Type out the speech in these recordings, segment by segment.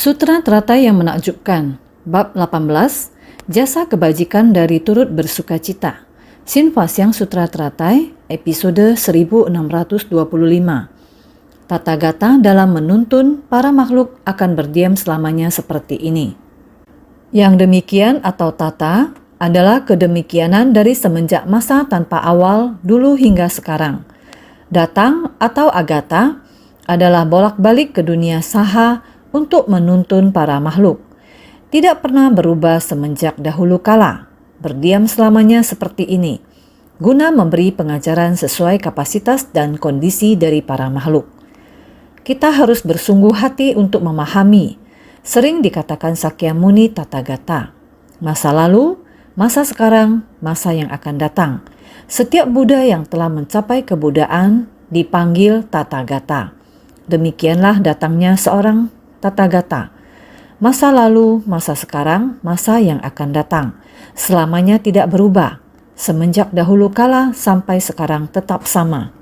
Sutra Teratai yang menakjubkan, Bab 18, Jasa Kebajikan dari Turut Bersukacita. Sinfasyang Sutra Teratai, episode 1625. Tata gata dalam menuntun para makhluk akan berdiam selamanya seperti ini. Yang demikian atau tata adalah kedemikianan dari semenjak masa tanpa awal dulu hingga sekarang. Datang atau agata adalah bolak-balik ke dunia saha untuk menuntun para makhluk. Tidak pernah berubah semenjak dahulu kala, berdiam selamanya seperti ini, guna memberi pengajaran sesuai kapasitas dan kondisi dari para makhluk. Kita harus bersungguh hati untuk memahami, sering dikatakan Sakyamuni Tata Gata, masa lalu, masa sekarang, masa yang akan datang. Setiap Buddha yang telah mencapai kebudaan dipanggil Tata Gata. Demikianlah datangnya seorang Tata Gata. Masa lalu, masa sekarang, masa yang akan datang. Selamanya tidak berubah. Semenjak dahulu kala sampai sekarang tetap sama.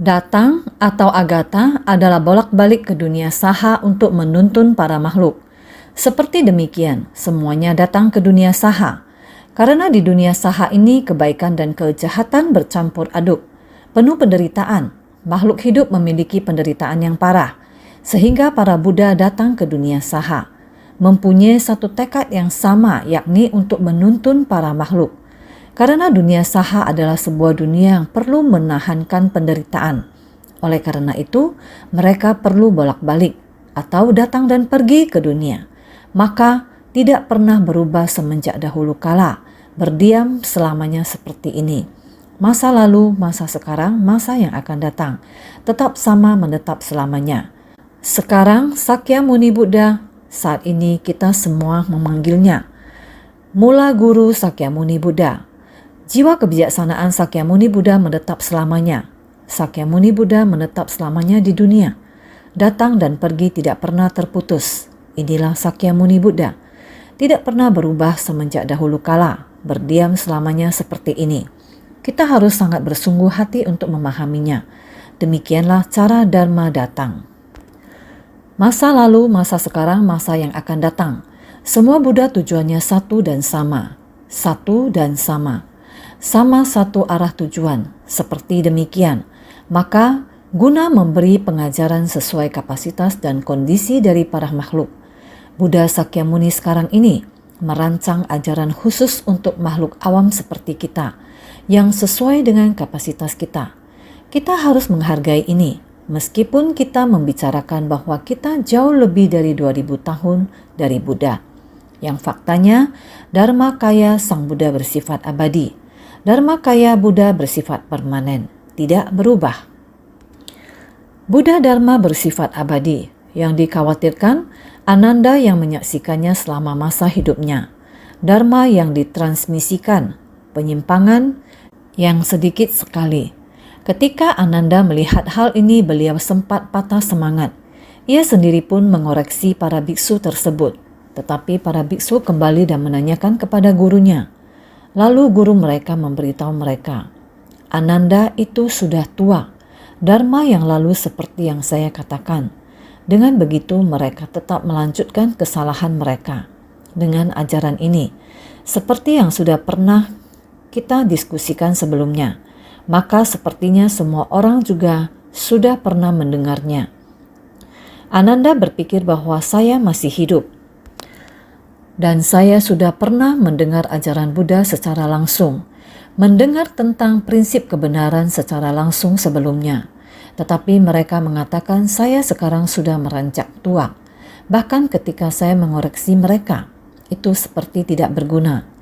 Datang atau agata adalah bolak-balik ke dunia saha untuk menuntun para makhluk. Seperti demikian, semuanya datang ke dunia saha. Karena di dunia saha ini kebaikan dan kejahatan bercampur aduk. Penuh penderitaan. Makhluk hidup memiliki penderitaan yang parah. Sehingga para Buddha datang ke dunia saha, mempunyai satu tekad yang sama, yakni untuk menuntun para makhluk. Karena dunia saha adalah sebuah dunia yang perlu menahankan penderitaan. Oleh karena itu, mereka perlu bolak-balik atau datang dan pergi ke dunia. Maka tidak pernah berubah semenjak dahulu kala, berdiam selamanya seperti ini. Masa lalu, masa sekarang, masa yang akan datang, tetap sama menetap selamanya. Sekarang Sakyamuni Buddha, saat ini kita semua memanggilnya Mula Guru Sakyamuni Buddha. Jiwa kebijaksanaan Sakyamuni Buddha menetap selamanya. Sakyamuni Buddha menetap selamanya di dunia. Datang dan pergi tidak pernah terputus. Inilah Sakyamuni Buddha. Tidak pernah berubah semenjak dahulu kala, berdiam selamanya seperti ini. Kita harus sangat bersungguh hati untuk memahaminya. Demikianlah cara Dharma datang. Masa lalu, masa sekarang, masa yang akan datang. Semua Buddha tujuannya satu dan sama. Satu dan sama. Sama satu arah tujuan. Seperti demikian. Maka, guna memberi pengajaran sesuai kapasitas dan kondisi dari para makhluk, Buddha Sakyamuni sekarang ini merancang ajaran khusus untuk makhluk awam seperti kita, yang sesuai dengan kapasitas kita. Kita harus menghargai ini. Meskipun kita membicarakan bahwa kita jauh lebih dari 2000 tahun dari Buddha. Yang faktanya, Dharmakaya Sang Buddha bersifat abadi. Dharmakaya Buddha bersifat permanen, tidak berubah. Buddha Dharma bersifat abadi. Yang dikhawatirkan, Ananda yang menyaksikannya selama masa hidupnya. Dharma yang ditransmisikan, penyimpangan yang sedikit sekali. Ketika Ananda melihat hal ini, beliau sempat patah semangat. Ia sendiri pun mengoreksi para biksu tersebut. Tetapi para biksu kembali dan menanyakan kepada gurunya. Lalu guru mereka memberitahu mereka, Ananda itu sudah tua. Dharma yang lalu seperti yang saya katakan. Dengan begitu mereka tetap melanjutkan kesalahan mereka. Dengan ajaran ini, seperti yang sudah pernah kita diskusikan sebelumnya, maka sepertinya semua orang juga sudah pernah mendengarnya. Ananda berpikir bahwa saya masih hidup. Dan saya sudah pernah mendengar ajaran Buddha secara langsung. Mendengar tentang prinsip kebenaran secara langsung sebelumnya. Tetapi mereka mengatakan saya sekarang sudah meranjak tua. Bahkan ketika saya mengoreksi mereka, itu seperti tidak berguna.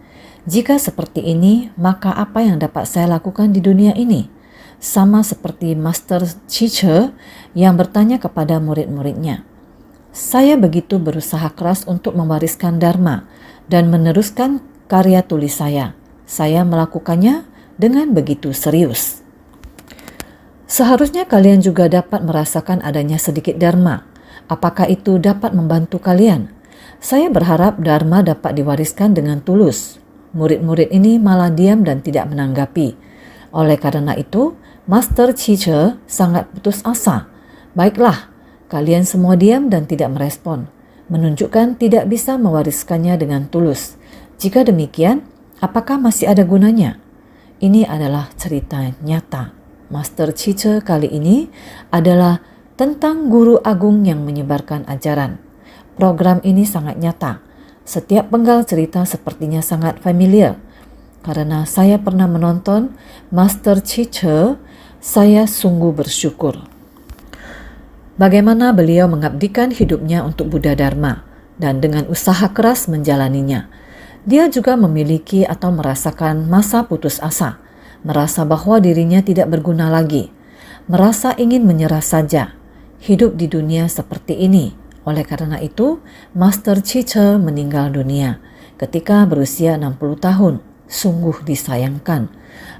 Jika seperti ini, maka apa yang dapat saya lakukan di dunia ini? Sama seperti Master Teacher yang bertanya kepada murid-muridnya. Saya begitu berusaha keras untuk mewariskan Dharma dan meneruskan karya tulis saya. Saya melakukannya dengan begitu serius. Seharusnya kalian juga dapat merasakan adanya sedikit Dharma. Apakah itu dapat membantu kalian? Saya berharap Dharma dapat diwariskan dengan tulus. Murid-murid ini malah diam dan tidak menanggapi. Oleh karena itu, Master Teacher sangat putus asa. Baiklah, kalian semua diam dan tidak merespon. menunjukkan tidak bisa mewariskannya dengan tulus. Jika demikian, apakah masih ada gunanya? Ini adalah cerita nyata. Master Teacher kali ini adalah tentang guru agung yang menyebarkan ajaran. Program ini sangat nyata. Setiap penggal cerita sepertinya sangat familiar. Karena saya pernah menonton Master Teacher, saya sungguh bersyukur. Bagaimana beliau mengabdikan hidupnya untuk Buddha Dharma dan dengan usaha keras menjalaninya. Dia juga memiliki atau merasakan masa putus asa, merasa bahwa dirinya tidak berguna lagi, merasa ingin menyerah saja. Hidup di dunia seperti ini. Oleh karena itu, Master Teacher meninggal dunia ketika berusia 60 tahun. Sungguh disayangkan.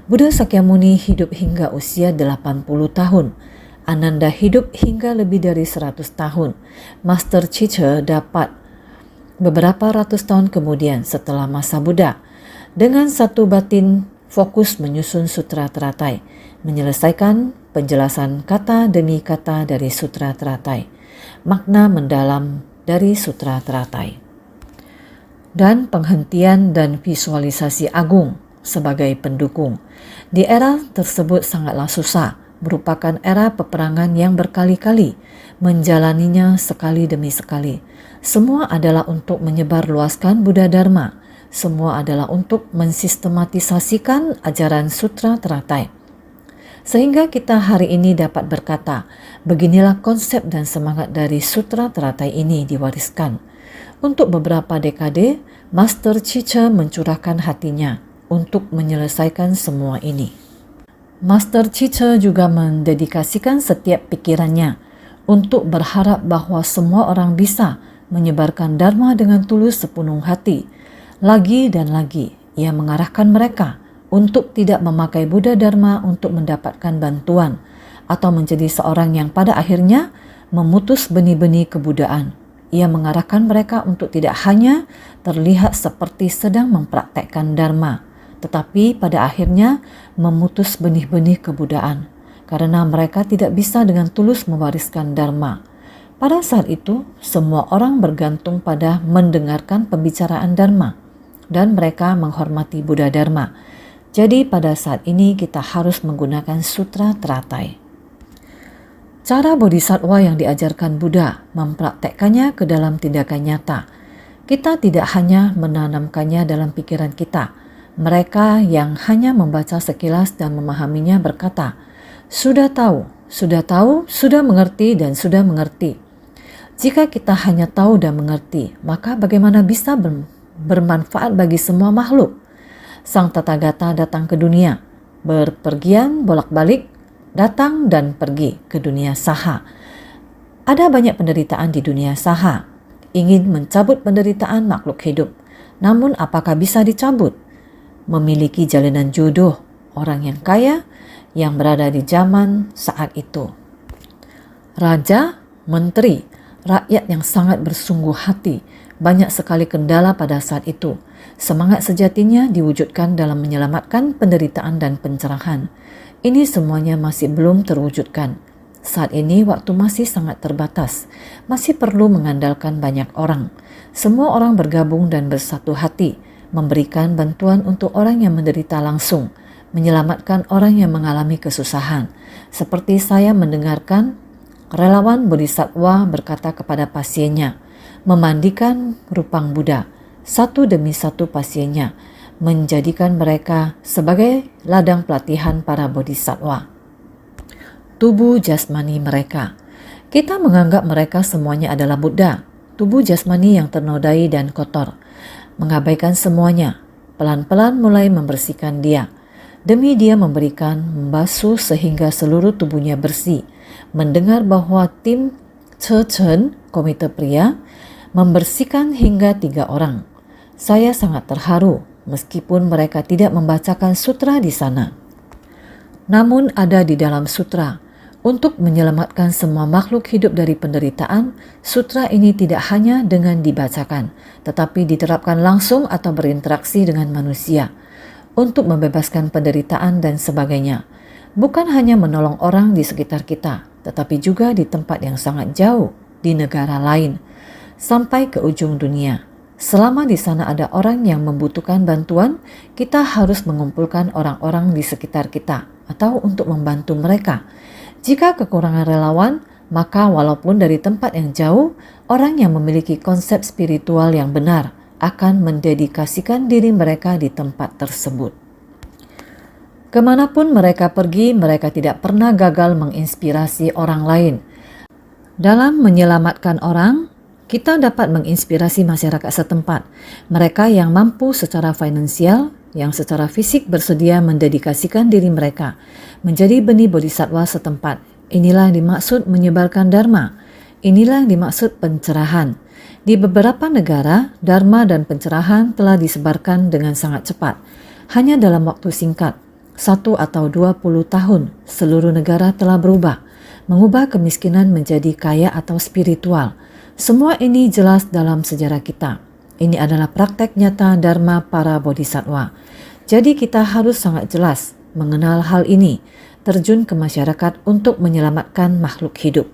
Buddha Sakyamuni hidup hingga usia 80 tahun. Ananda hidup hingga lebih dari 100 tahun. Master Teacher dapat beberapa ratus tahun kemudian setelah masa Buddha, dengan satu batin fokus menyusun Sutra Teratai, menyelesaikan penjelasan kata demi kata dari Sutra Teratai, makna mendalam dari Sutra Teratai, dan penghentian dan visualisasi agung sebagai pendukung. Di era tersebut sangatlah susah, merupakan era peperangan yang berkali-kali, menjalaninya sekali demi sekali. Semua adalah untuk menyebarluaskan Buddha Dharma. Semua adalah untuk mensistematisasikan ajaran Sutra Teratai. Sehingga kita hari ini dapat berkata, beginilah konsep dan semangat dari Sutra Teratai ini diwariskan. Untuk beberapa dekade, Master Teacher mencurahkan hatinya untuk menyelesaikan semua ini. Master Teacher juga mendedikasikan setiap pikirannya untuk berharap bahwa semua orang bisa menyebarkan Dharma dengan tulus sepenuh hati. Lagi dan lagi, ia mengarahkan mereka untuk tidak memakai Buddha Dharma untuk mendapatkan bantuan atau menjadi seorang yang pada akhirnya memutus benih-benih kebudaan. Ia mengarahkan mereka untuk tidak hanya terlihat seperti sedang mempraktekkan Dharma, tetapi pada akhirnya memutus benih-benih kebudaan karena mereka tidak bisa dengan tulus mewariskan Dharma. Pada saat itu, semua orang bergantung pada mendengarkan pembicaraan Dharma dan mereka menghormati Buddha Dharma. Jadi pada saat ini kita harus menggunakan Sutra Teratai. Cara bodhisattva yang diajarkan Buddha mempraktekkannya ke dalam tindakan nyata. Kita tidak hanya menanamkannya dalam pikiran kita. Mereka yang hanya membaca sekilas dan memahaminya berkata, sudah tahu, sudah mengerti dan sudah mengerti. Jika kita hanya tahu dan mengerti, maka bagaimana bisa bermanfaat bagi semua makhluk? Sang Tathagata datang ke dunia, berpergian bolak-balik, datang dan pergi ke dunia saha. Ada banyak penderitaan di dunia saha, ingin mencabut penderitaan makhluk hidup. Namun apakah bisa dicabut? Memiliki jalinan jodoh, orang yang kaya yang berada di zaman saat itu. Raja, menteri, rakyat yang sangat bersungguh hati, banyak sekali kendala pada saat itu. Semangat sejatinya diwujudkan dalam menyelamatkan penderitaan dan pencerahan. Ini semuanya masih belum terwujudkan. Saat ini waktu masih sangat terbatas, masih perlu mengandalkan banyak orang. Semua orang bergabung dan bersatu hati, memberikan bantuan untuk orang yang menderita langsung, menyelamatkan orang yang mengalami kesusahan. Seperti saya mendengarkan relawan bodhisattva berkata kepada pasiennya, memandikan rupang Buddha, satu demi satu pasiennya, menjadikan mereka sebagai ladang pelatihan para bodhisattva. Tubuh jasmani mereka. Kita menganggap mereka semuanya adalah Buddha, tubuh jasmani yang ternodai dan kotor. Mengabaikan semuanya, pelan-pelan mulai membersihkan dia. Demi dia memberikan, membasuh sehingga seluruh tubuhnya bersih. Mendengar bahwa tim Chechen, komite pria, membersihkan hingga 3 orang. Saya sangat terharu meskipun mereka tidak membacakan sutra di sana. Namun ada di dalam sutra. Untuk menyelamatkan semua makhluk hidup dari penderitaan, sutra ini tidak hanya dengan dibacakan, tetapi diterapkan langsung atau berinteraksi dengan manusia untuk membebaskan penderitaan dan sebagainya. Bukan hanya menolong orang di sekitar kita, tetapi juga di tempat yang sangat jauh, di negara lain. sampai ke ujung dunia. Selama di sana ada orang yang membutuhkan bantuan, kita harus mengumpulkan orang-orang di sekitar kita atau untuk membantu mereka. Jika kekurangan relawan, maka walaupun dari tempat yang jauh, orang yang memiliki konsep spiritual yang benar akan mendedikasikan diri mereka di tempat tersebut. Kemanapun mereka pergi, mereka tidak pernah gagal menginspirasi orang lain. Dalam menyelamatkan orang, kita dapat menginspirasi masyarakat setempat, mereka yang mampu secara finansial, yang secara fisik bersedia mendedikasikan diri mereka menjadi benih bodhisatwa setempat. Inilah yang dimaksud menyebarkan dharma. Inilah yang dimaksud pencerahan. Di beberapa negara, dharma dan pencerahan telah disebarkan dengan sangat cepat. Hanya dalam waktu singkat, 1 atau 20 tahun, seluruh negara telah berubah, mengubah kemiskinan menjadi kaya atau spiritual. Semua ini jelas dalam sejarah kita. Ini adalah praktek nyata dharma para bodhisatwa. Jadi kita harus sangat jelas mengenal hal ini, terjun ke masyarakat untuk menyelamatkan makhluk hidup.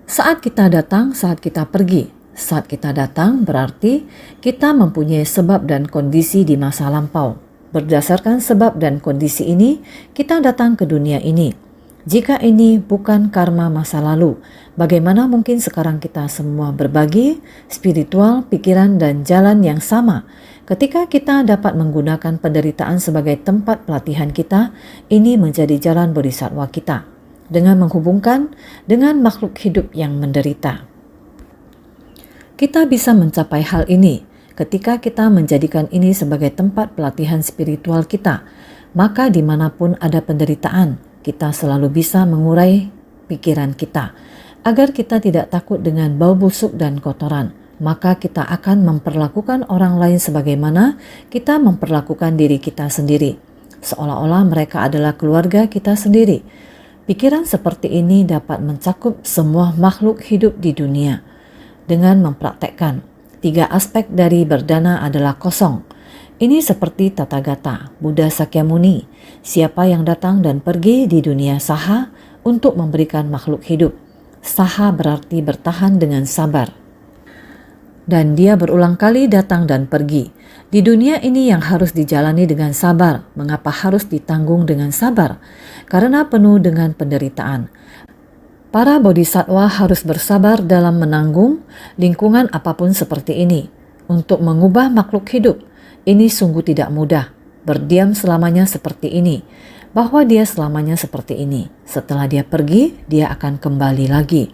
Saat kita datang, saat kita pergi. Saat kita datang berarti kita mempunyai sebab dan kondisi di masa lampau. Berdasarkan sebab dan kondisi ini, kita datang ke dunia ini. Jika ini bukan karma masa lalu, bagaimana mungkin sekarang kita semua berbagi, spiritual, pikiran, dan jalan yang sama? Ketika kita dapat menggunakan penderitaan sebagai tempat pelatihan kita, ini menjadi jalan bodhisatwa kita, dengan menghubungkan dengan makhluk hidup yang menderita. Kita bisa mencapai hal ini ketika kita menjadikan ini sebagai tempat pelatihan spiritual kita, maka dimanapun ada penderitaan, kita selalu bisa mengurai pikiran kita agar kita tidak takut dengan bau busuk dan kotoran. Maka kita akan memperlakukan orang lain sebagaimana kita memperlakukan diri kita sendiri, seolah-olah mereka adalah keluarga kita sendiri. Pikiran seperti ini dapat mencakup semua makhluk hidup di dunia. Dengan mempraktekkan 3 aspek dari berdana adalah kosong. Ini seperti Tathagata, Buddha Sakyamuni, siapa yang datang dan pergi di dunia saha untuk memberikan makhluk hidup. Saha berarti bertahan dengan sabar. Dan dia berulang kali datang dan pergi. Di dunia ini yang harus dijalani dengan sabar. Mengapa harus ditanggung dengan sabar? Karena penuh dengan penderitaan. Para bodhisatwa harus bersabar dalam menanggung lingkungan apapun seperti ini. Untuk mengubah makhluk hidup, ini sungguh tidak mudah. Berdiam selamanya seperti ini, bahwa dia selamanya seperti ini. Setelah dia pergi, dia akan kembali lagi.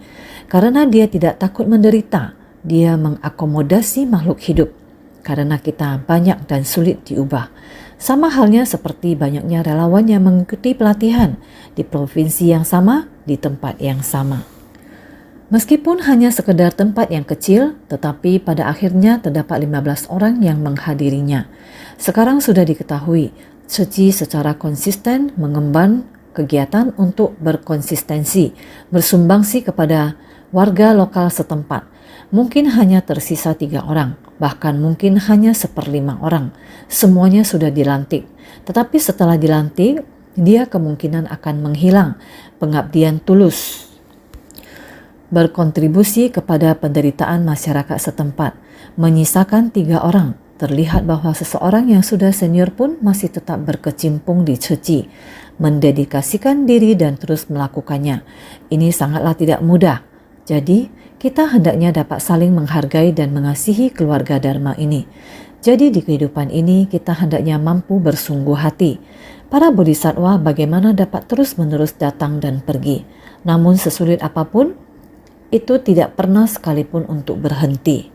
Karena dia tidak takut menderita, dia mengakomodasi makhluk hidup. Karena kita banyak dan sulit diubah. Sama halnya seperti banyaknya relawan yang mengikuti pelatihan di provinsi yang sama, di tempat yang sama. Meskipun hanya sekedar tempat yang kecil, tetapi pada akhirnya terdapat 15 orang yang menghadirinya. Sekarang sudah diketahui, Ceci secara konsisten mengemban kegiatan untuk berkonsistensi, bersumbangsi kepada warga lokal setempat. Mungkin hanya tersisa 3 orang, bahkan mungkin hanya 1/5 orang. Semuanya sudah dilantik, tetapi setelah dilantik, dia kemungkinan akan menghilang. Pengabdian tulus berkontribusi kepada penderitaan masyarakat setempat, menyisakan 3 orang. Terlihat bahwa seseorang yang sudah senior pun masih tetap berkecimpung di Ceci, mendedikasikan diri dan terus melakukannya. Ini sangatlah tidak mudah. Jadi, kita hendaknya dapat saling menghargai dan mengasihi keluarga Dharma ini. Jadi di kehidupan ini kita hendaknya mampu bersungguh hati. Para bodhisatwa bagaimana dapat terus-menerus datang dan pergi. Namun sesulit apapun, itu tidak pernah sekalipun untuk berhenti.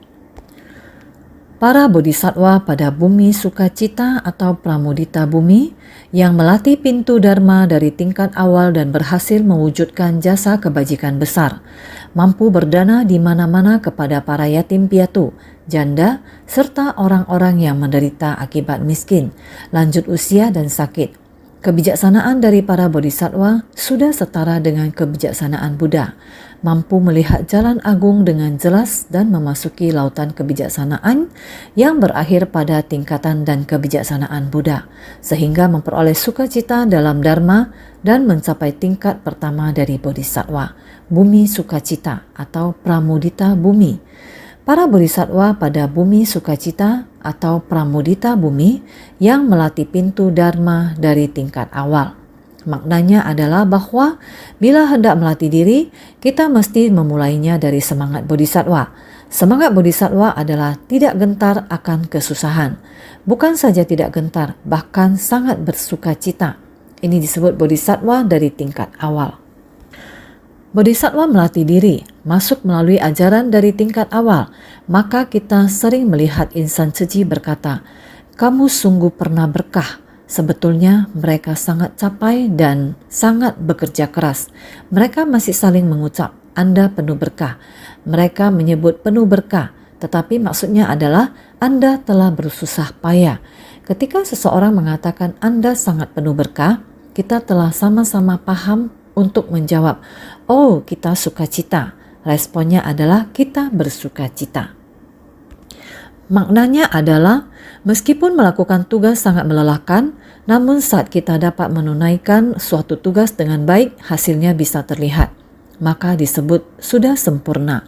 Para bodhisatwa pada bumi sukacita atau pramudita bumi yang melatih pintu dharma dari tingkat awal dan berhasil mewujudkan jasa kebajikan besar, mampu berdana di mana-mana kepada para yatim piatu, janda, serta orang-orang yang menderita akibat miskin, lanjut usia dan sakit. Kebijaksanaan dari para bodhisattva sudah setara dengan kebijaksanaan Buddha, mampu melihat jalan agung dengan jelas dan memasuki lautan kebijaksanaan yang berakhir pada tingkatan dan kebijaksanaan Buddha, sehingga memperoleh sukacita dalam Dharma dan mencapai tingkat pertama dari bodhisattva, bumi sukacita atau pramudita bumi. Para bodhisattva pada bumi sukacita atau pramudita bumi yang melatih pintu Dharma dari tingkat awal. Maknanya adalah bahwa bila hendak melatih diri, kita mesti memulainya dari semangat bodhisattva. Semangat bodhisattva adalah tidak gentar akan kesusahan. Bukan saja tidak gentar, bahkan sangat bersukacita. Ini disebut bodhisattva dari tingkat awal. Bodhisattva melatih diri, masuk melalui ajaran dari tingkat awal, maka kita sering melihat insan suci berkata, "Kamu sungguh pernah berkah." Sebetulnya mereka sangat capai dan sangat bekerja keras. Mereka masih saling mengucap, "Anda penuh berkah." Mereka menyebut penuh berkah, tetapi maksudnya adalah Anda telah bersusah payah. Ketika seseorang mengatakan Anda sangat penuh berkah, kita telah sama-sama paham untuk menjawab, "Oh, kita sukacita." Responnya adalah kita bersukacita. Maknanya adalah meskipun melakukan tugas sangat melelahkan, namun saat kita dapat menunaikan suatu tugas dengan baik, hasilnya bisa terlihat. Maka disebut sudah sempurna.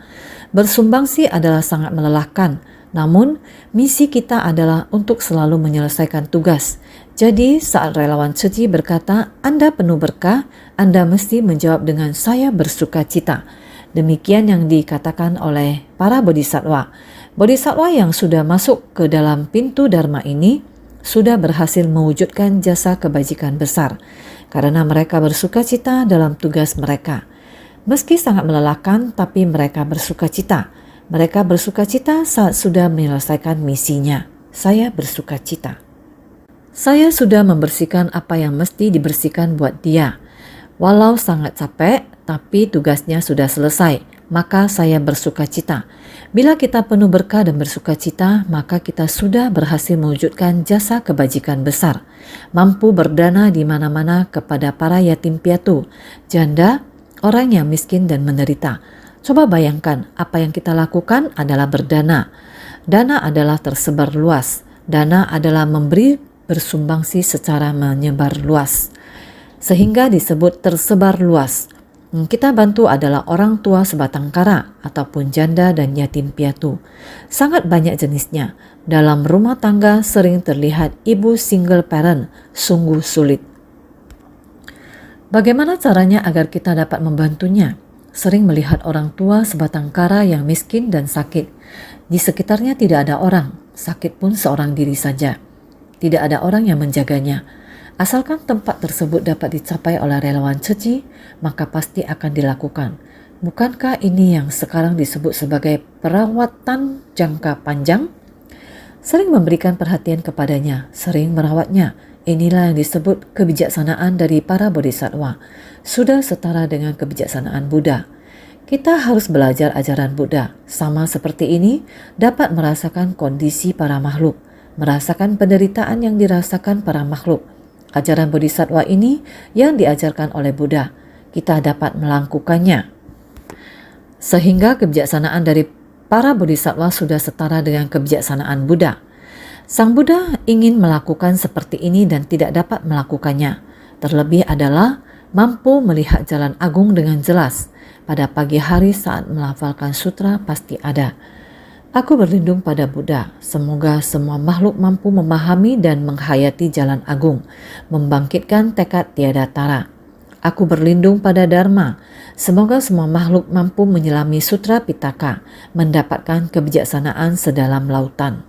Bersumbangsi adalah sangat melelahkan, namun misi kita adalah untuk selalu menyelesaikan tugas. Jadi saat relawan suci berkata, "Anda penuh berkah," Anda mesti menjawab dengan "Saya bersukacita." Demikian yang dikatakan oleh para bodhisattva. Bodhisattva yang sudah masuk ke dalam pintu Dharma ini sudah berhasil mewujudkan jasa kebajikan besar karena mereka bersukacita dalam tugas mereka. Meski sangat melelahkan, tapi mereka bersukacita. Mereka bersukacita saat sudah menyelesaikan misinya. Saya bersukacita. Saya sudah membersihkan apa yang mesti dibersihkan buat dia. Walau sangat capek, tapi tugasnya sudah selesai, maka saya bersukacita. Bila kita penuh berkah dan bersukacita, maka kita sudah berhasil mewujudkan jasa kebajikan besar, mampu berdana di mana-mana kepada para yatim piatu, janda, orang yang miskin dan menderita. Coba bayangkan, apa yang kita lakukan adalah berdana. Dana adalah tersebar luas. Dana adalah memberi bersumbangsi secara menyebar luas, sehingga disebut tersebar luas. Kita bantu adalah orang tua sebatang kara ataupun janda dan yatim piatu. Sangat banyak jenisnya. Dalam rumah tangga sering terlihat ibu single parent, sungguh sulit. Bagaimana caranya agar kita dapat membantunya? Sering melihat orang tua sebatang kara yang miskin dan sakit. Di sekitarnya tidak ada orang, sakit pun seorang diri saja. Tidak ada orang yang menjaganya. Asalkan tempat tersebut dapat dicapai oleh relawan suci, maka pasti akan dilakukan. Bukankah ini yang sekarang disebut sebagai perawatan jangka panjang? Sering memberikan perhatian kepadanya, sering merawatnya. Inilah yang disebut kebijaksanaan dari para bodhisattva. Sudah setara dengan kebijaksanaan Buddha. Kita harus belajar ajaran Buddha. Sama seperti ini, dapat merasakan kondisi para makhluk, merasakan penderitaan yang dirasakan para makhluk. Ajaran bodhisattva ini yang diajarkan oleh Buddha, kita dapat melakukannya. Sehingga kebijaksanaan dari para bodhisattva sudah setara dengan kebijaksanaan Buddha. Sang Buddha ingin melakukan seperti ini dan tidak dapat melakukannya. Terlebih adalah mampu melihat jalan agung dengan jelas. Pada pagi hari saat melafalkan sutra pasti ada. Aku berlindung pada Buddha, semoga semua makhluk mampu memahami dan menghayati jalan agung, membangkitkan tekad tiada tara. Aku berlindung pada Dharma, semoga semua makhluk mampu menyelami sutra Pitaka, mendapatkan kebijaksanaan sedalam lautan.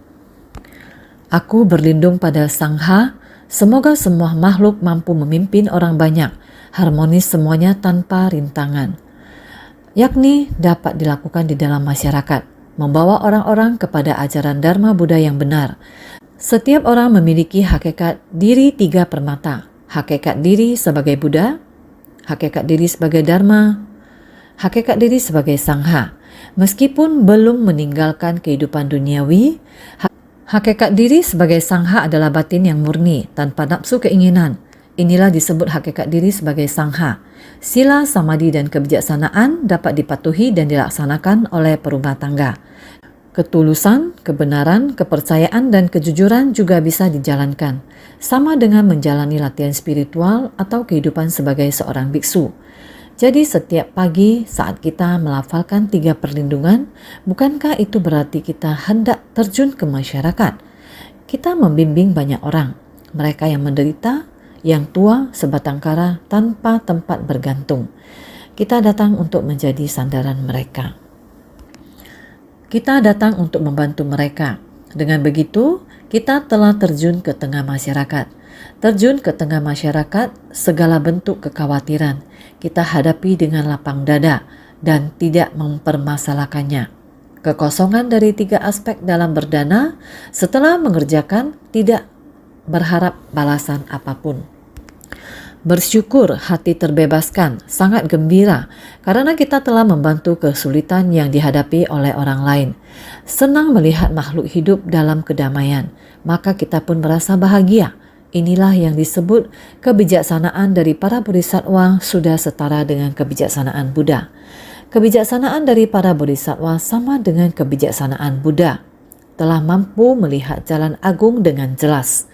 Aku berlindung pada Sangha, semoga semua makhluk mampu memimpin orang banyak, harmonis semuanya tanpa rintangan. Yakni dapat dilakukan di dalam masyarakat, membawa orang-orang kepada ajaran Dharma Buddha yang benar. Setiap orang memiliki hakikat diri tiga permata. Hakikat diri sebagai Buddha, hakikat diri sebagai Dharma, hakikat diri sebagai Sangha. Meskipun belum meninggalkan kehidupan duniawi, hakikat diri sebagai Sangha adalah batin yang murni, tanpa nafsu keinginan. Inilah disebut hakikat diri sebagai sangha. Sila, samadhi dan kebijaksanaan dapat dipatuhi dan dilaksanakan oleh perumah tangga. Ketulusan, kebenaran, kepercayaan dan kejujuran juga bisa dijalankan, sama dengan menjalani latihan spiritual atau kehidupan sebagai seorang biksu. Jadi setiap pagi saat kita melafalkan 3 perlindungan, bukankah itu berarti kita hendak terjun ke masyarakat? Kita membimbing banyak orang, mereka yang menderita, yang tua, sebatang kara, tanpa tempat bergantung. Kita datang untuk menjadi sandaran mereka. Kita datang untuk membantu mereka. Dengan begitu, kita telah terjun ke tengah masyarakat. Terjun ke tengah masyarakat, segala bentuk kekhawatiran kita hadapi dengan lapang dada dan tidak mempermasalahkannya. Kekosongan dari 3 aspek dalam berdana setelah mengerjakan tidak berharap balasan apapun. Bersyukur, hati terbebaskan, sangat gembira karena kita telah membantu kesulitan yang dihadapi oleh orang lain. Senang melihat makhluk hidup dalam kedamaian, maka kita pun merasa bahagia. Inilah yang disebut kebijaksanaan dari para bodhisattva sudah setara dengan kebijaksanaan Buddha. Kebijaksanaan dari para bodhisattva sama dengan kebijaksanaan Buddha, telah mampu melihat jalan agung dengan jelas.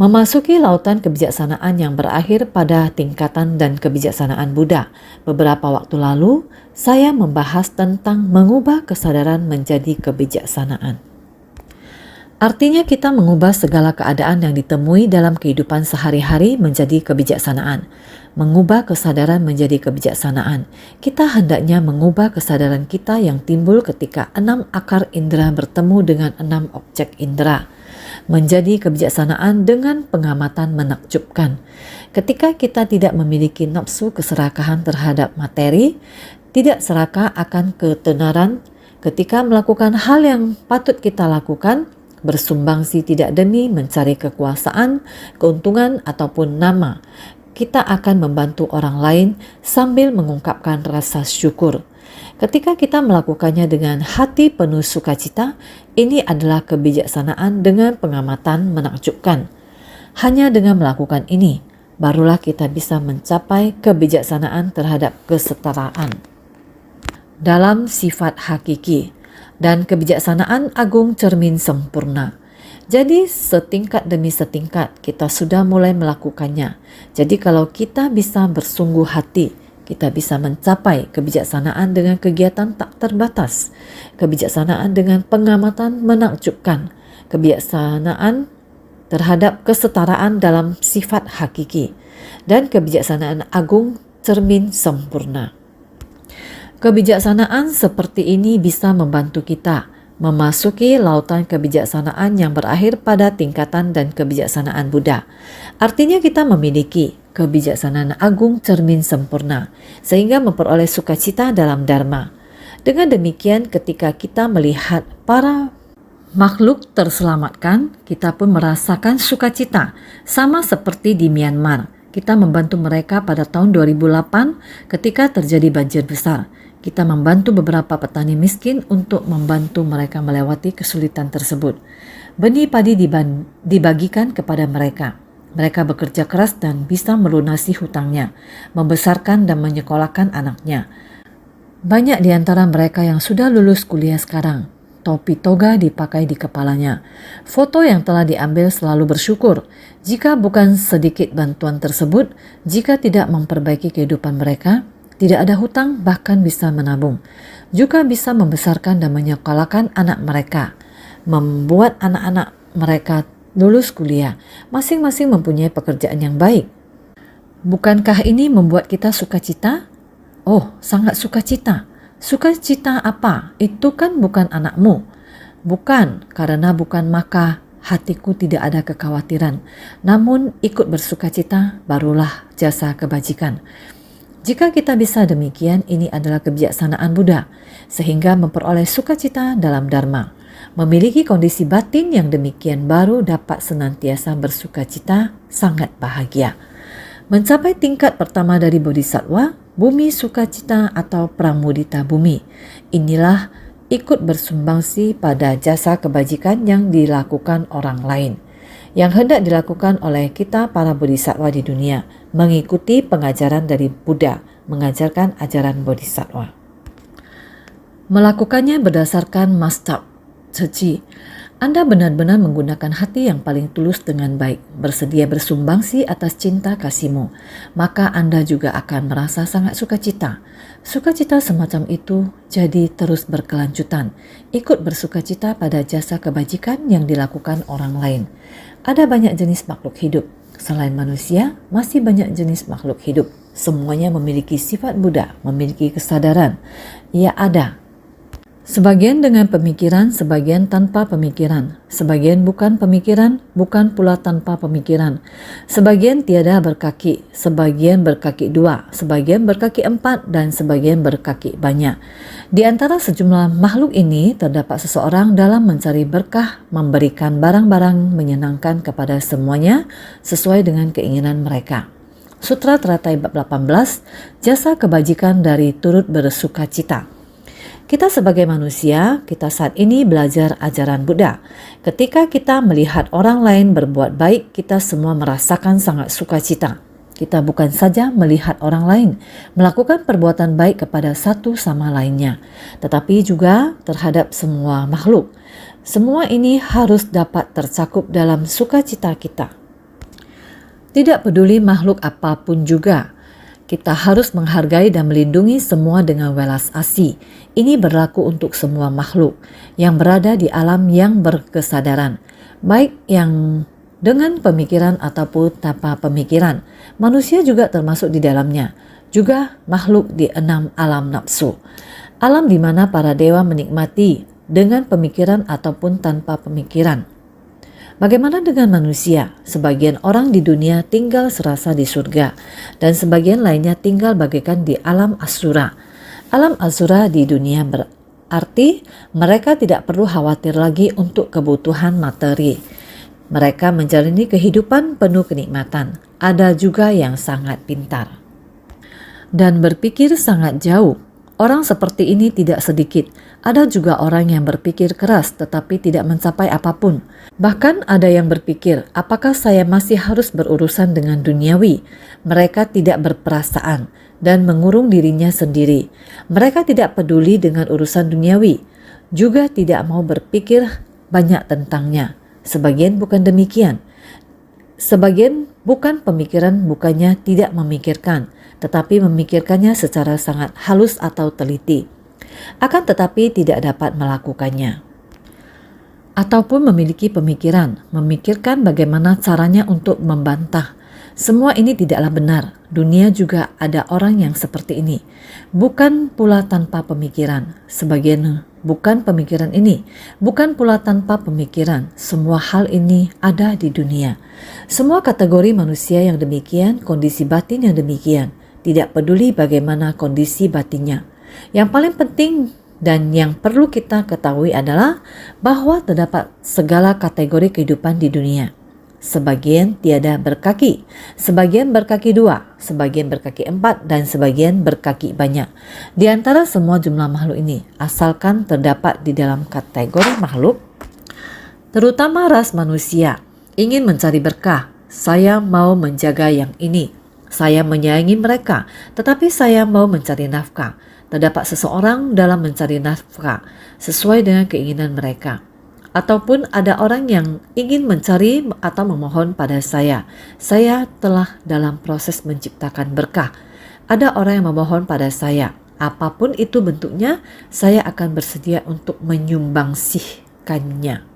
Memasuki lautan kebijaksanaan yang berakhir pada tingkatan dan kebijaksanaan Buddha. Beberapa waktu lalu, saya membahas tentang mengubah kesadaran menjadi kebijaksanaan. Artinya kita mengubah segala keadaan yang ditemui dalam kehidupan sehari-hari menjadi kebijaksanaan. Mengubah kesadaran menjadi kebijaksanaan. Kita hendaknya mengubah kesadaran kita yang timbul ketika 6 akar indera bertemu dengan 6 objek indera menjadi kebijaksanaan dengan pengamatan menakjubkan. Ketika kita tidak memiliki nafsu keserakahan terhadap materi, tidak serakah akan ketenaran ketika melakukan hal yang patut kita lakukan, bersumbangsi tidak demi mencari kekuasaan, keuntungan ataupun nama. Kita akan membantu orang lain sambil mengungkapkan rasa syukur. Ketika kita melakukannya dengan hati penuh sukacita, ini adalah kebijaksanaan dengan pengamatan menakjubkan. Hanya dengan melakukan ini, barulah kita bisa mencapai kebijaksanaan terhadap kesetaraan dalam sifat hakiki dan kebijaksanaan agung cermin sempurna. Jadi setingkat demi setingkat kita sudah mulai melakukannya. Jadi kalau kita bisa bersungguh hati, kita bisa mencapai kebijaksanaan dengan kegiatan tak terbatas, kebijaksanaan dengan pengamatan menakjubkan, kebijaksanaan terhadap kesetaraan dalam sifat hakiki, dan kebijaksanaan agung cermin sempurna. Kebijaksanaan seperti ini bisa membantu kita memasuki lautan kebijaksanaan yang berakhir pada tingkatan dan kebijaksanaan Buddha. Artinya kita memiliki kebijaksanaan agung cermin sempurna sehingga memperoleh sukacita dalam dharma. Dengan demikian ketika kita melihat para makhluk terselamatkan, kita pun merasakan sukacita. Sama seperti di Myanmar, kita membantu mereka pada tahun 2008 ketika terjadi banjir besar. Kita membantu beberapa petani miskin untuk membantu mereka melewati kesulitan tersebut. Benih padi dibagikan kepada mereka. Mereka bekerja keras dan bisa melunasi hutangnya, membesarkan dan menyekolahkan anaknya. Banyak di antara mereka yang sudah lulus kuliah sekarang. Topi toga dipakai di kepalanya. Foto yang telah diambil selalu bersyukur. Jika bukan sedikit bantuan tersebut, jika tidak memperbaiki kehidupan mereka, tidak ada hutang, bahkan bisa menabung. Juga bisa membesarkan dan menyekolahkan anak mereka. Membuat anak-anak mereka lulus kuliah. Masing-masing mempunyai pekerjaan yang baik. Bukankah ini membuat kita sukacita? Oh, sangat sukacita. Sukacita apa? Itu kan bukan anakmu. Bukan, karena bukan maka hatiku tidak ada kekhawatiran. Namun ikut bersukacita barulah jasa kebajikan. Jika kita bisa demikian, ini adalah kebijaksanaan Buddha, sehingga memperoleh sukacita dalam Dharma. Memiliki kondisi batin yang demikian baru dapat senantiasa bersukacita, sangat bahagia. Mencapai tingkat pertama dari Bodhisattva, bumi sukacita atau pramudita bumi. Inilah ikut bersumbangsi pada jasa kebajikan yang dilakukan orang lain. yang hendak dilakukan oleh kita para bodhisattva di dunia, mengikuti pengajaran dari Buddha, mengajarkan ajaran bodhisattva. Melakukannya berdasarkan mastap, ceci. Anda benar-benar menggunakan hati yang paling tulus dengan baik, bersedia bersumbangsi atas cinta kasihmu, maka Anda juga akan merasa sangat sukacita. Sukacita semacam itu jadi terus berkelanjutan, ikut bersukacita pada jasa kebajikan yang dilakukan orang lain. Ada banyak jenis makhluk hidup. Selain manusia, masih banyak jenis makhluk hidup. Semuanya memiliki sifat Buddha, memiliki kesadaran. Ia ada. Sebagian dengan pemikiran, sebagian tanpa pemikiran. Sebagian bukan pemikiran, bukan pula tanpa pemikiran. Sebagian tiada berkaki, sebagian berkaki dua, sebagian berkaki empat, dan sebagian berkaki banyak. Di antara sejumlah makhluk ini, terdapat seseorang dalam mencari berkah, memberikan barang-barang menyenangkan kepada semuanya sesuai dengan keinginan mereka. Sutra Teratai bab 18, jasa kebajikan dari turut bersukacita. Kita sebagai manusia, kita saat ini belajar ajaran Buddha. Ketika kita melihat orang lain berbuat baik, kita semua merasakan sangat sukacita. Kita bukan saja melihat orang lain melakukan perbuatan baik kepada satu sama lainnya, tetapi juga terhadap semua makhluk. Semua ini harus dapat tercakup dalam sukacita kita. Tidak peduli makhluk apapun juga, kita harus menghargai dan melindungi semua dengan welas asih. Ini berlaku untuk semua makhluk yang berada di alam yang berkesadaran, baik yang dengan pemikiran ataupun tanpa pemikiran. Manusia juga termasuk di dalamnya, juga makhluk di 6 alam nafsu. Alam di mana para dewa menikmati dengan pemikiran ataupun tanpa pemikiran. Bagaimana dengan manusia? Sebagian orang di dunia tinggal serasa di surga, dan sebagian lainnya tinggal bagaikan di alam asura. Alam asura di dunia berarti mereka tidak perlu khawatir lagi untuk kebutuhan materi. Mereka menjalani kehidupan penuh kenikmatan. Ada juga yang sangat pintar dan berpikir sangat jauh. Orang seperti ini tidak sedikit. Ada juga orang yang berpikir keras tetapi tidak mencapai apapun. Bahkan ada yang berpikir, apakah saya masih harus berurusan dengan duniawi? Mereka tidak berperasaan dan mengurung dirinya sendiri. Mereka tidak peduli dengan urusan duniawi, juga tidak mau berpikir banyak tentangnya. Sebagian bukan demikian. Sebagian bukan pemikiran, bukannya tidak memikirkan, tetapi memikirkannya secara sangat halus atau teliti, akan tetapi tidak dapat melakukannya. Ataupun memiliki pemikiran, memikirkan bagaimana caranya untuk membantah. Semua ini tidaklah benar. Dunia juga ada orang yang seperti ini, bukan pula tanpa pemikiran. Sebagian bukan pemikiran ini, bukan pula tanpa pemikiran. Semua hal ini ada di dunia. Semua kategori manusia yang demikian, kondisi batin yang demikian. Tidak peduli bagaimana kondisi batinnya. Yang paling penting dan yang perlu kita ketahui adalah bahwa terdapat segala kategori kehidupan di dunia. Sebagian tiada berkaki, sebagian berkaki dua, sebagian berkaki empat, dan sebagian berkaki banyak. Di antara semua jumlah makhluk ini, asalkan terdapat di dalam kategori makhluk, terutama ras manusia, ingin mencari berkah, saya mau menjaga yang ini. Saya menyayangi mereka, tetapi saya mau mencari nafkah. Terdapat seseorang dalam mencari nafkah sesuai dengan keinginan mereka. Ataupun ada orang yang ingin mencari atau memohon pada saya. Saya telah dalam proses menciptakan berkah. Ada orang yang memohon pada saya. Apapun itu bentuknya, saya akan bersedia untuk menyumbangsikannya.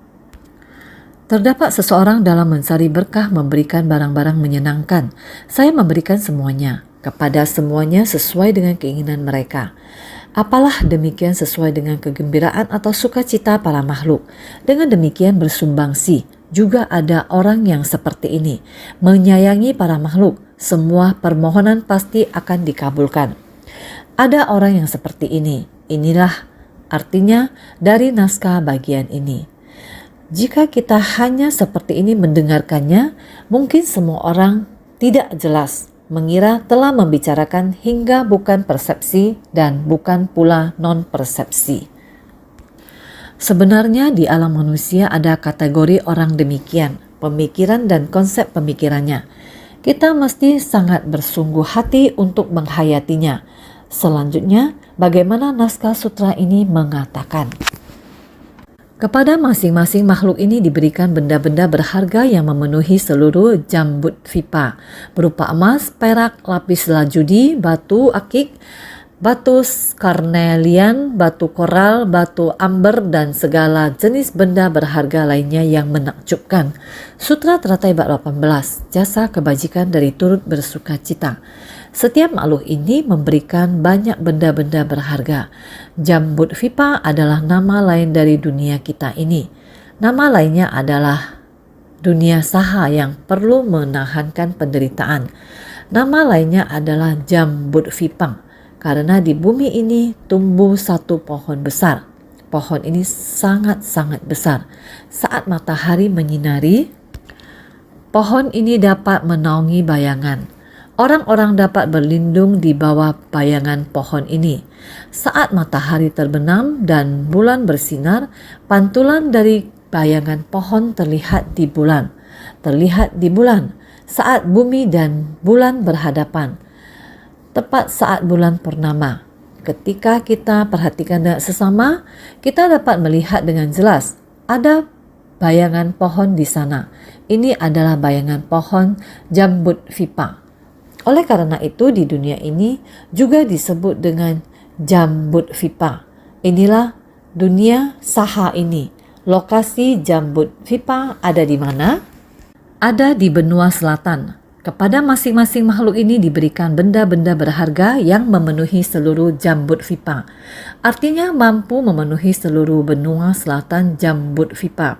Terdapat seseorang dalam mencari berkah memberikan barang-barang menyenangkan. Saya memberikan semuanya, kepada semuanya sesuai dengan keinginan mereka. Apalah demikian sesuai dengan kegembiraan atau sukacita para makhluk. Dengan demikian bersumbangsi. Juga ada orang yang seperti ini, menyayangi para makhluk. Semua permohonan pasti akan dikabulkan. Ada orang yang seperti ini. Inilah artinya dari naskah bagian ini. Jika kita hanya seperti ini mendengarkannya, mungkin semua orang tidak jelas, mengira telah membicarakan hingga bukan persepsi dan bukan pula non-persepsi. Sebenarnya di alam manusia ada kategori orang demikian, pemikiran dan konsep pemikirannya. Kita mesti sangat bersungguh hati untuk menghayatinya. Selanjutnya, bagaimana naskah sutra ini mengatakan? Kepada masing-masing makhluk ini diberikan benda-benda berharga yang memenuhi seluruh Jambudvipa, berupa emas, perak, lapis lazuli, batu akik, batu karnelian, batu koral, batu amber, dan segala jenis benda berharga lainnya yang menakjubkan. Sutra Teratai bab 18, jasa kebajikan dari turut bersukacita. Setiap makhluk ini memberikan banyak benda-benda berharga. Jambudvipa adalah nama lain dari dunia kita ini. Nama lainnya adalah dunia saha yang perlu menahankan penderitaan. Nama lainnya adalah Jambudvipang, karena di bumi ini tumbuh satu pohon besar. Pohon ini sangat-sangat besar. Saat matahari menyinari, pohon ini dapat menaungi bayangan. Orang-orang dapat berlindung di bawah bayangan pohon ini. Saat matahari terbenam dan bulan bersinar, pantulan dari bayangan pohon terlihat di bulan. Saat bumi dan bulan berhadapan. Tepat saat bulan purnama. Ketika kita perhatikan dengan sesama, kita dapat melihat dengan jelas ada bayangan pohon di sana. Ini adalah bayangan pohon Jambudvipa. Oleh karena itu di dunia ini juga disebut dengan Jambudvipa. Inilah dunia saha ini. Lokasi Jambudvipa ada di mana? Ada di benua selatan. Kepada masing-masing makhluk ini diberikan benda-benda berharga yang memenuhi seluruh Jambudvipa. Artinya mampu memenuhi seluruh benua selatan Jambudvipa.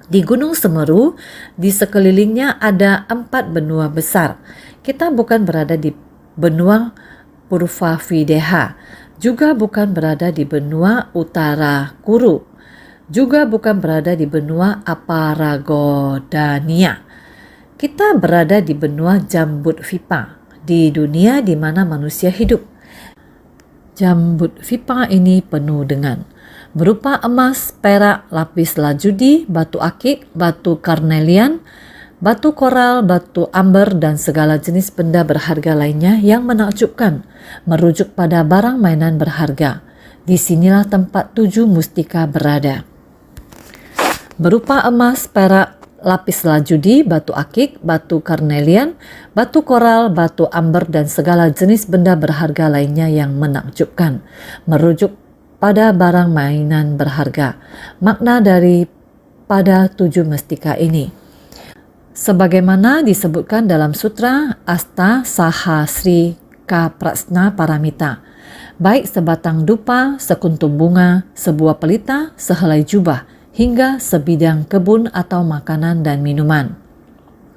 Di Gunung Semeru, di sekelilingnya ada 4 benua besar. Kita bukan berada di benua Purvavideha, juga bukan berada di benua Utara Kuru, juga bukan berada di benua Aparagodania. Kita berada di benua Jambudvipa, di dunia di mana manusia hidup. Jambudvipa ini penuh dengan berupa emas, perak, lapis lazuli, batu akik, batu karnelian, batu koral, batu amber, dan segala jenis benda berharga lainnya yang menakjubkan, merujuk pada barang mainan berharga. Disinilah tempat 7 mustika berada. Berupa emas, perak, lapis lazuli, batu akik, batu karnelian, batu koral, batu amber, dan segala jenis benda berharga lainnya yang menakjubkan, merujuk pada barang mainan berharga. Makna daripada 7 mustika ini, sebagaimana disebutkan dalam Sutra Asta Sahasri Kaprasna Paramita, baik sebatang dupa, sekuntum bunga, sebuah pelita, sehelai jubah, hingga sebidang kebun atau makanan dan minuman.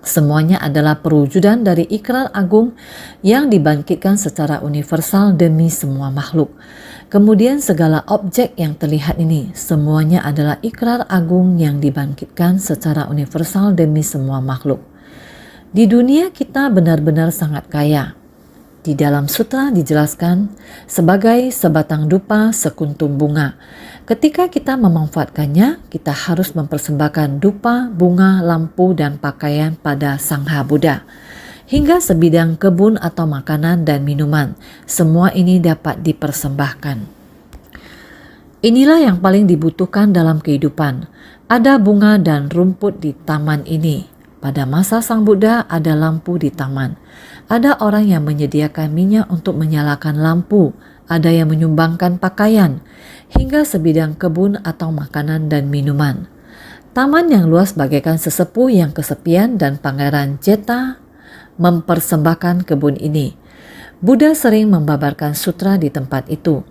Semuanya adalah perwujudan dari ikrar agung yang dibangkitkan secara universal demi semua makhluk. Kemudian segala objek yang terlihat ini, semuanya adalah ikrar agung yang dibangkitkan secara universal demi semua makhluk. Di dunia kita benar-benar sangat kaya. Di dalam sutra dijelaskan sebagai sebatang dupa, sekuntum bunga. Ketika kita memanfaatkannya, kita harus mempersembahkan dupa, bunga, lampu, dan pakaian pada Sangha Buddha. Hingga sebidang kebun atau makanan dan minuman, semua ini dapat dipersembahkan. Inilah yang paling dibutuhkan dalam kehidupan. Ada bunga dan rumput di taman ini. Pada masa Sang Buddha ada lampu di taman. Ada orang yang menyediakan minyak untuk menyalakan lampu. Ada yang menyumbangkan pakaian, hingga sebidang kebun atau makanan dan minuman. Taman yang luas bagaikan sesepuh yang kesepian dan Pangeran Jeta mempersembahkan kebun ini. Buddha sering membabarkan sutra di tempat itu.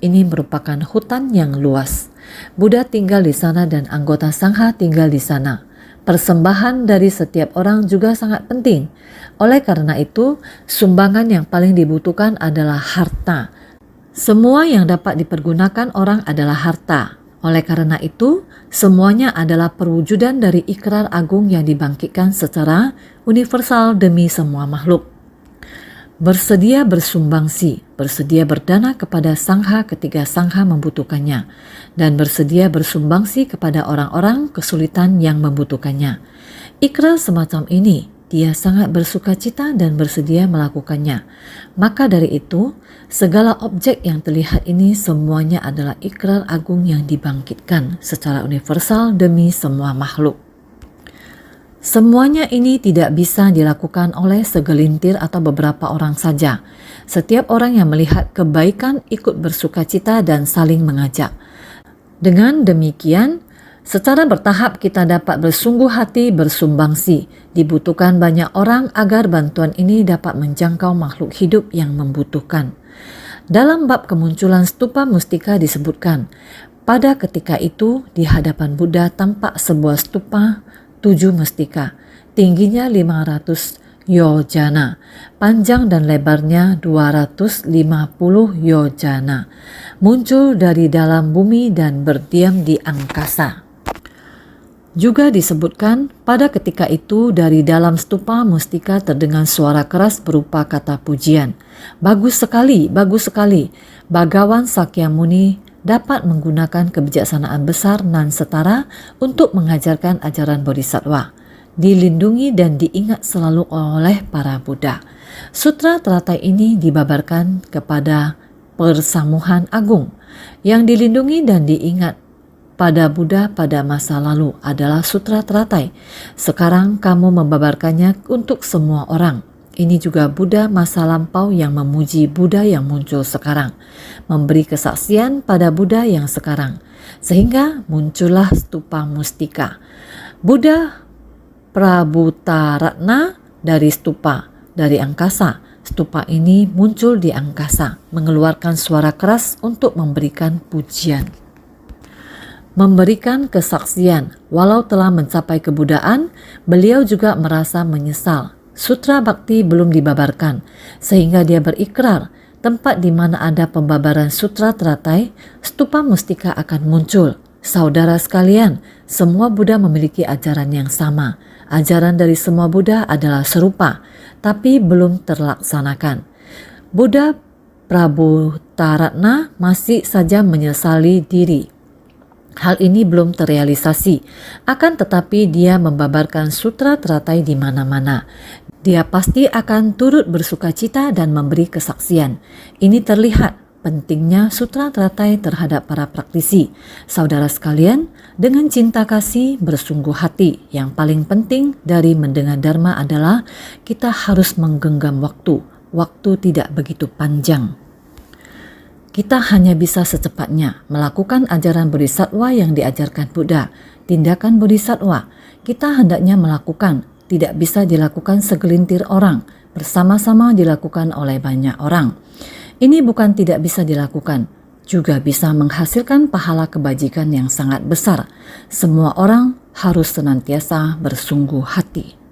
Ini merupakan hutan yang luas. Buddha tinggal di sana dan anggota Sangha tinggal di sana. Persembahan dari setiap orang juga sangat penting. Oleh karena itu, sumbangan yang paling dibutuhkan adalah harta. Semua yang dapat dipergunakan orang adalah harta. Oleh karena itu, semuanya adalah perwujudan dari ikrar agung yang dibangkitkan secara universal demi semua makhluk. Bersedia bersumbangsi, bersedia berdana kepada Sangha ketika Sangha membutuhkannya, dan bersedia bersumbangsi kepada orang-orang kesulitan yang membutuhkannya. Ikrar semacam ini, dia sangat bersukacita dan bersedia melakukannya. Maka dari itu, segala objek yang terlihat ini semuanya adalah ikrar agung yang dibangkitkan secara universal demi semua makhluk. Semuanya ini tidak bisa dilakukan oleh segelintir atau beberapa orang saja. Setiap orang yang melihat kebaikan ikut bersukacita dan saling mengajak. Dengan demikian, secara bertahap kita dapat bersungguh hati bersumbangsi. Dibutuhkan banyak orang agar bantuan ini dapat menjangkau makhluk hidup yang membutuhkan. Dalam bab kemunculan stupa mustika disebutkan, pada ketika itu di hadapan Buddha tampak sebuah stupa 7 mustika, tingginya 500 yojana, panjang dan lebarnya 250 yojana, muncul dari dalam bumi dan berdiam di angkasa. Juga disebutkan, pada ketika itu dari dalam stupa mustika terdengar suara keras berupa kata pujian. Bagus sekali, bagus sekali. Bhagawan Sakyamuni dapat menggunakan kebijaksanaan besar nan setara untuk mengajarkan ajaran Bodhisattva, dilindungi dan diingat selalu oleh para Buddha. Sutra teratai ini dibabarkan kepada persamuhan agung yang dilindungi dan diingat pada Buddha pada masa lalu adalah sutra teratai. Sekarang kamu membabarkannya untuk semua orang. Ini juga Buddha masa lampau yang memuji Buddha yang muncul sekarang, memberi kesaksian pada Buddha yang sekarang, sehingga muncullah stupa mustika. Buddha Prabhutaratna dari stupa, dari angkasa. Stupa ini muncul di angkasa, mengeluarkan suara keras untuk memberikan pujian. Memberikan kesaksian, walau telah mencapai kebudaan, beliau juga merasa menyesal. Sutra Bhakti belum dibabarkan, sehingga dia berikrar tempat di mana ada pembabaran sutra teratai, stupa mustika akan muncul. Saudara sekalian, semua Buddha memiliki ajaran yang sama. Ajaran dari semua Buddha adalah serupa, tapi belum terlaksanakan. Buddha Prabhutaratna masih saja menyesali diri. Hal ini belum terrealisasi, akan tetapi dia membabarkan sutra teratai di mana-mana. Dia pasti akan turut bersukacita dan memberi kesaksian. Ini terlihat pentingnya sutra teratai terhadap para praktisi. Saudara sekalian, dengan cinta kasih bersungguh hati, yang paling penting dari mendengar dharma adalah kita harus menggenggam waktu. Waktu tidak begitu panjang. Kita hanya bisa secepatnya melakukan ajaran Bodhisattva yang diajarkan Buddha. Tindakan Bodhisattva kita hendaknya melakukan, tidak bisa dilakukan segelintir orang, bersama-sama dilakukan oleh banyak orang. Ini bukan tidak bisa dilakukan, juga bisa menghasilkan pahala kebajikan yang sangat besar. Semua orang harus senantiasa bersungguh hati.